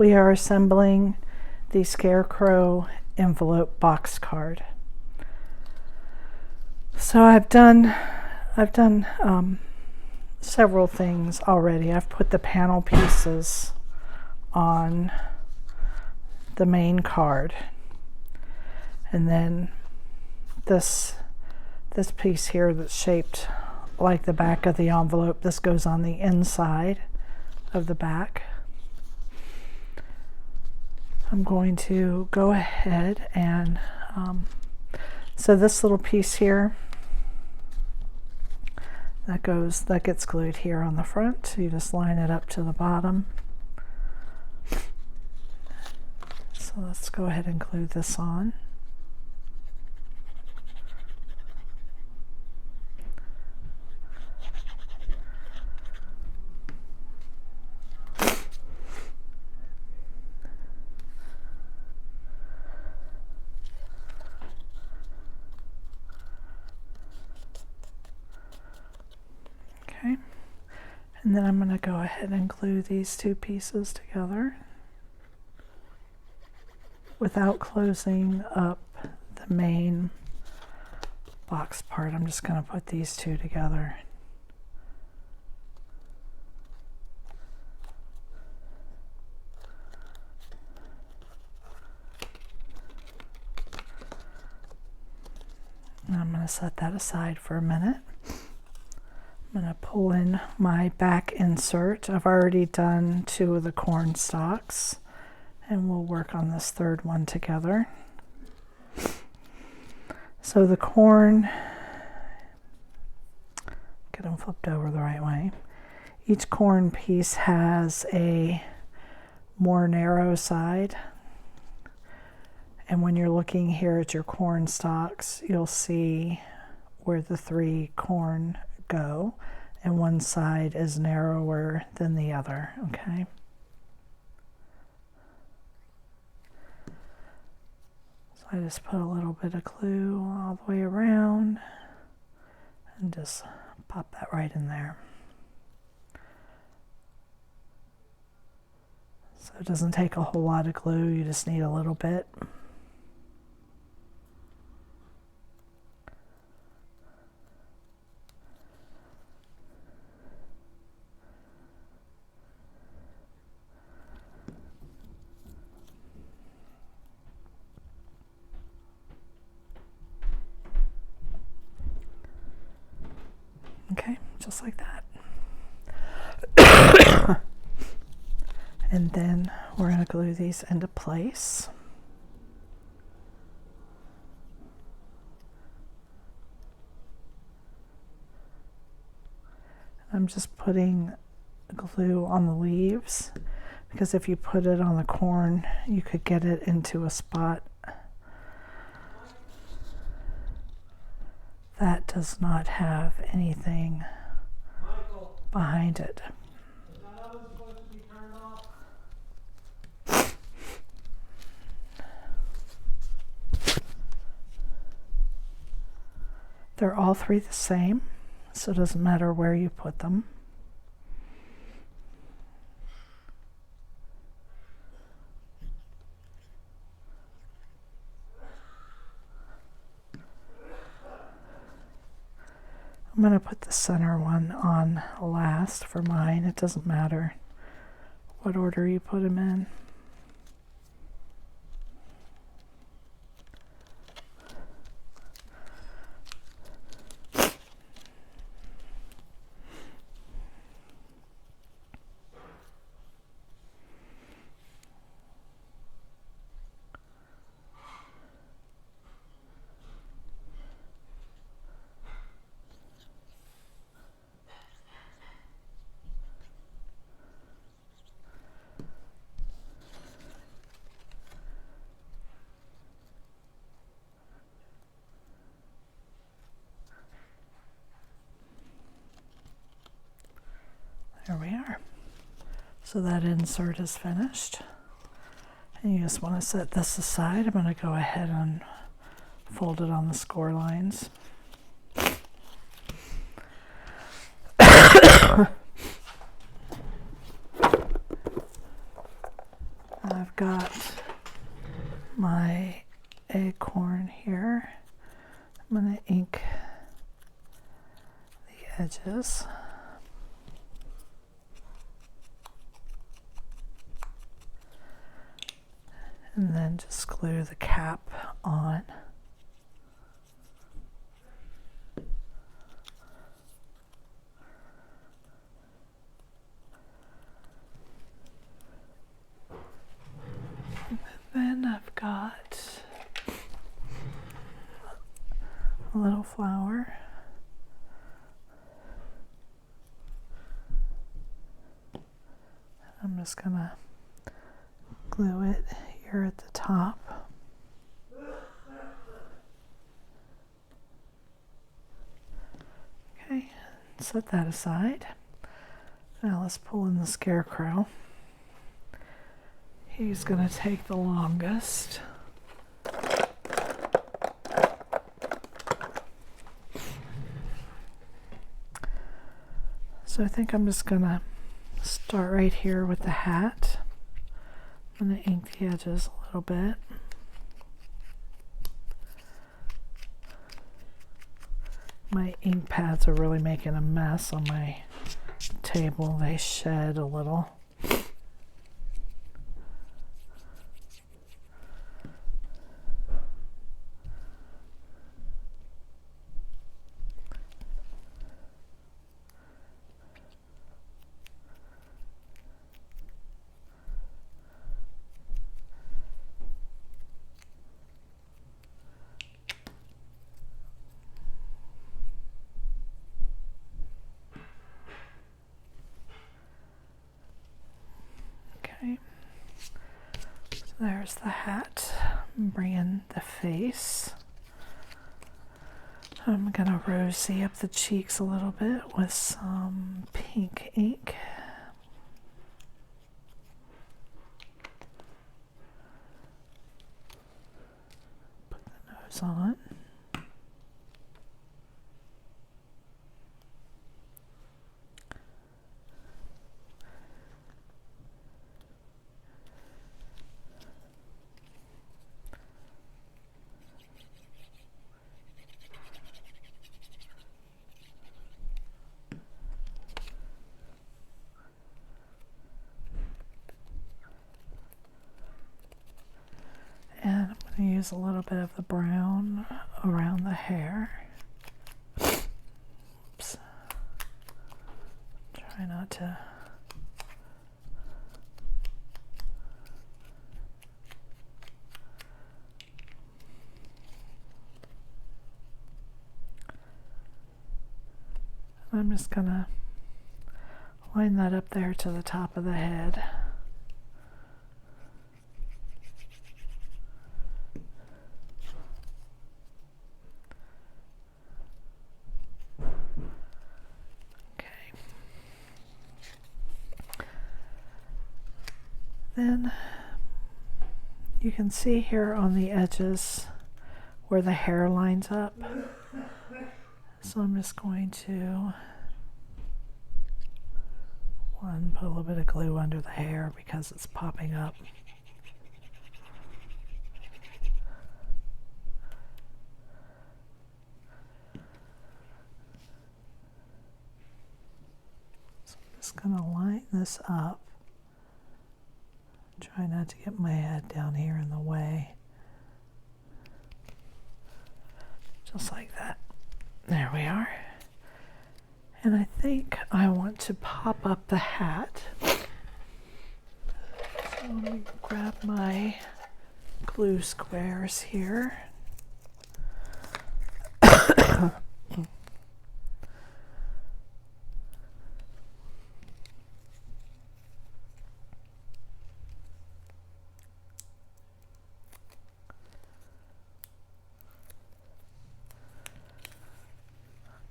we are assembling the Scarecrow envelope box card. So I've done several things already. I've put the panel pieces on the main card, and then this piece here that's shaped like the back of the envelope, this goes on the inside of the back. I'm going to go ahead and so this little piece here that gets glued here on the front. So you just line it up to the bottom. So let's go ahead and glue this on. Okay, and then I'm going to go ahead and glue these two pieces together without closing up the main box part. I'm just going to put these two together. And I'm going to set that aside for a minute. I'm going to pull in my back insert. I've already done 2 of the corn stalks, and we'll work on this third one together. So the corn, get them flipped over the right way. Each corn piece has a more narrow side, and when you're looking here at your corn stalks, you'll see where the 3 corn go, and one side is narrower than the other. Okay, so I just put a little bit of glue all the way around and just pop that right in there. So it doesn't take a whole lot of glue, you just need a little bit. Okay, just like that. And then we're going to glue these into place. I'm just putting glue on the leaves because if you put it on the corn, you could get it into a spot that does not have anything behind it. They're all 3 the same, so it doesn't matter where you put them. I'm going to put the center one on last for mine. It doesn't matter what order you put them in. There we are. So that insert is finished. And you just want to set this aside. I'm going to go ahead and fold it on the score lines. I've got my acorn here. I'm going to ink the edges. And then just glue the cap on. And then I've got a little flower. I'm just gonna glue it here at the top. Okay, set that aside. Now let's pull in the Scarecrow. He's gonna take the longest. So I think I'm just gonna start right here with the hat. I'm going to ink the edges a little bit. My ink pads are really making a mess on my table. They shed a little. There's the hat. I'm bringing the face. I'm gonna rosy up the cheeks a little bit with some pink ink. Put the nose on. And I'm going to use a little bit of the brown around the hair. Oops. Try not to. I'm just going to line that up there to the top of the head. Then you can see here on the edges where the hair lines up. So I'm just going to put a little bit of glue under the hair because it's popping up. So I'm just going to line this up. Try not to get my head down here in the way. Just like that. There we are. And I think I want to pop up the hat. So let me grab my glue squares here.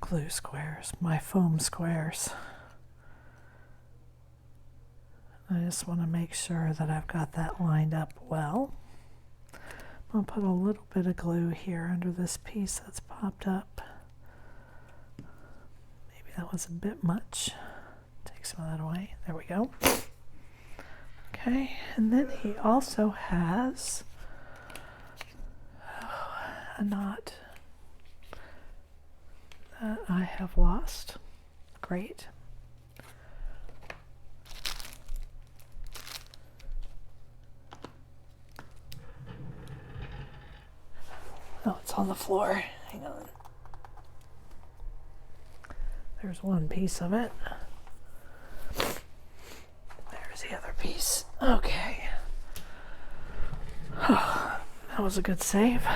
Glue squares, my foam squares. I just want to make sure that I've got that lined up well. I'll put a little bit of glue here under this piece that's popped up. Maybe that was a bit much. Take some of that away. There we go. Okay, and then he also has a knot that I have lost. Great. Oh, it's on the floor. Hang on. There's one piece of it. There's the other piece. Okay. Oh, that was a good save.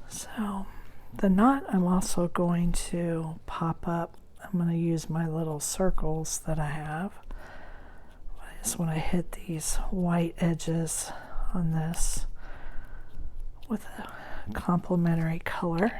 So the knot I'm also going to pop up. I'm going to use my little circles that I have. Just when I hit these white edges on this with a complementary color.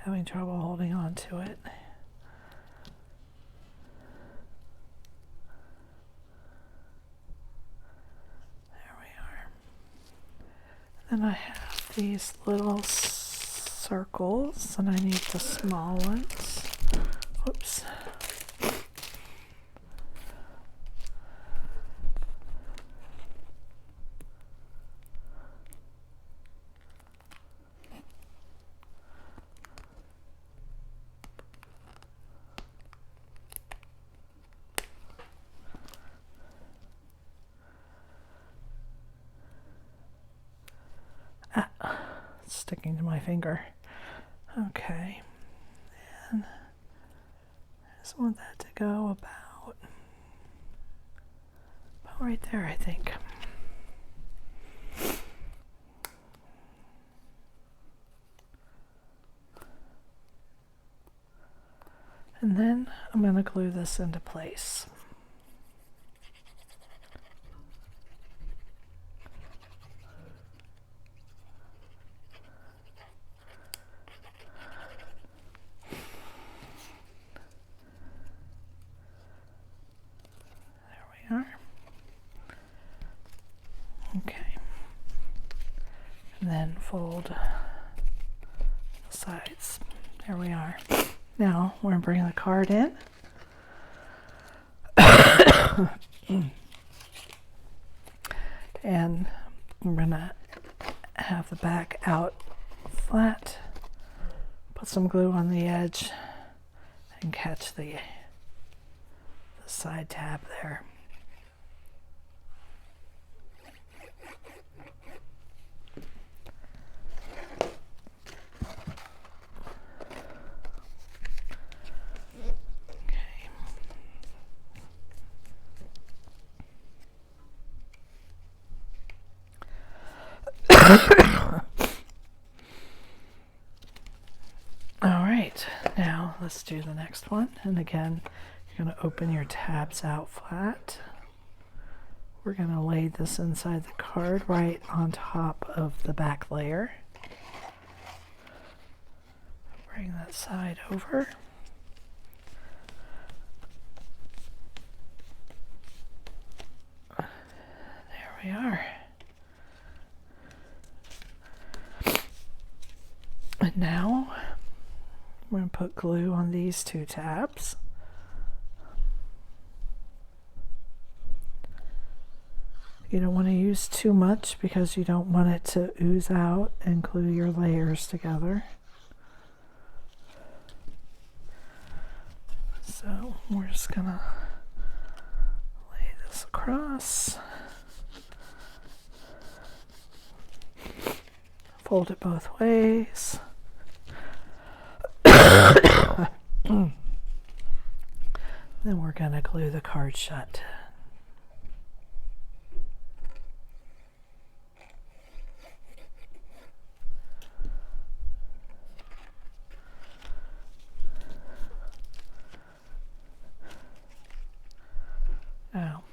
Having trouble holding on to it. There we are. Then I have these little circles, and I need the small ones. Whoops. Sticking to my finger. Okay, and I just want that to go about right there, I think. And then I'm going to glue this into place. Okay, and then fold the sides. There we are. Now we're going to bring the card in. And I'm going to have the back out flat, put some glue on the edge, and catch the side tab there. Alright, now let's do the next one. And again, you're going to open your tabs out flat. We're going to lay this inside the card right on top of the back layer. Bring that side over. There we are. And now we're going to put glue on these two tabs. You don't want to use too much because you don't want it to ooze out and glue your layers together. So we're just going to lay this across. Fold it both ways. Then we're going to glue the card shut. Now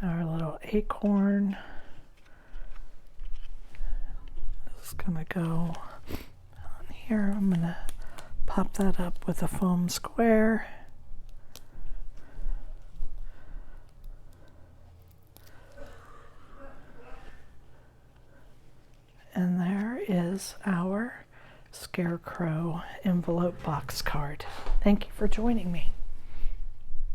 our little acorn is going to go on here. I'm going to pop that up with a foam square. is our Scarecrow envelope box card. Thank you for joining me.